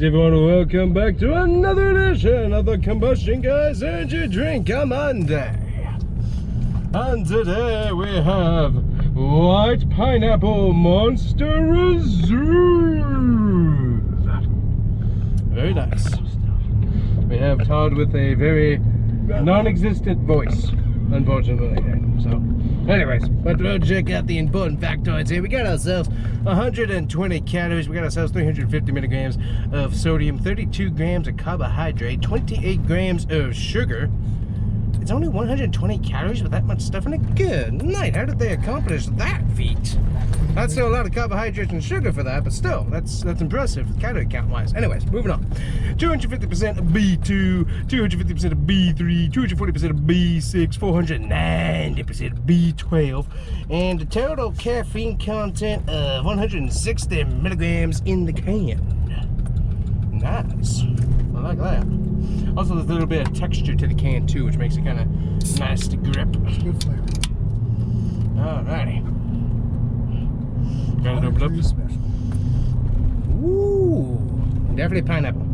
Alright everyone, welcome back to another edition of the Combustion Guys Energy Drink on Monday. And today we have White Pineapple Monster Reserve. Very nice. We have Todd with a very non-existent voice, unfortunately. So, anyways, but we'll check out the important factoids here. We got ourselves 120 calories, we got ourselves 350 milligrams of sodium, 32 grams of carbohydrate, 28 grams of sugar. It's only 120 calories with that much stuff in it? Good night, how did they accomplish that feat? That's still a lot of carbohydrates and sugar for that, but still, that's impressive calorie count wise. Anyways, moving on. 250% of B2, 250% of B3, 240% of B6, 490% of B12, and a total caffeine content of 160 milligrams in the can. Nice. I like that. Also, there's a little bit of texture to the can too, which makes it kind of nice to grip. It's good flavor. Alrighty. Got it opened up. Very special. Ooh, definitely pineapple.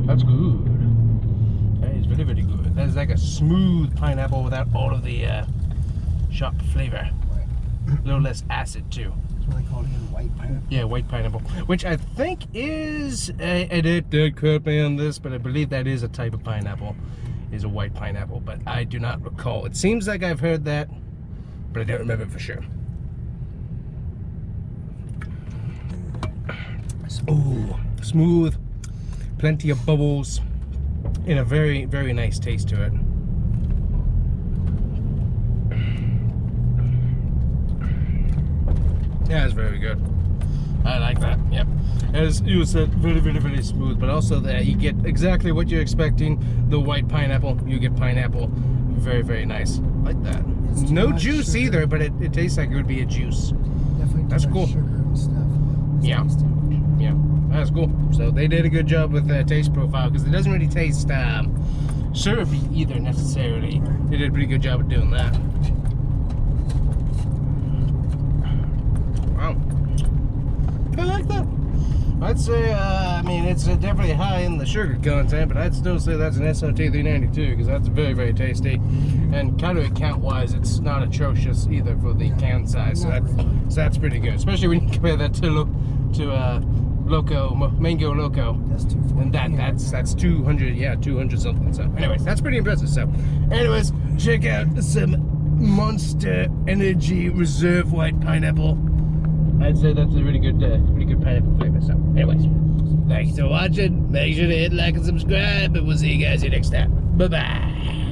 That's good. That is very, very good. That is like a smooth pineapple without all of the sharp flavor. Right. A little less acid too. That's what they call it again, white pineapple. Yeah, white pineapple, which I think is, it quote me on this, but I believe that is a type of pineapple, is a white pineapple, but I do not recall. It seems like I've heard that, but I don't remember for sure. Ooh, smooth, plenty of bubbles, and a very, very nice taste to it. Yeah, it's very good. I like that. Yep. As you said, very, very, very smooth, but also that you get exactly what you're expecting. The white pineapple, you get pineapple. Very, very nice. Like that. No juice sugar either, but it tastes like it would be a juice. Definitely. That's cool. Sugar and stuff. It's Yeah. tasty. Yeah, that's cool. So they did a good job with the taste profile because it doesn't really taste syrupy either necessarily. They did a pretty good job of doing that. Wow. I like that. I'd say, I mean, it's definitely high in the sugar content, but I'd still say that's an SOT 392 because that's very, very tasty. And calorie count wise, it's not atrocious either for the can size. So that's pretty good, especially when you compare that to Mango Loco. That's 240. And that's 200, yeah, 200 something. So, anyways, that's pretty impressive. So, anyways, check out some Monster Energy Reserve White Pineapple. I'd say that's a really good pineapple flavor. So, anyways, thanks for watching. Make sure to hit like and subscribe, and we'll see you guys here next time. Bye bye.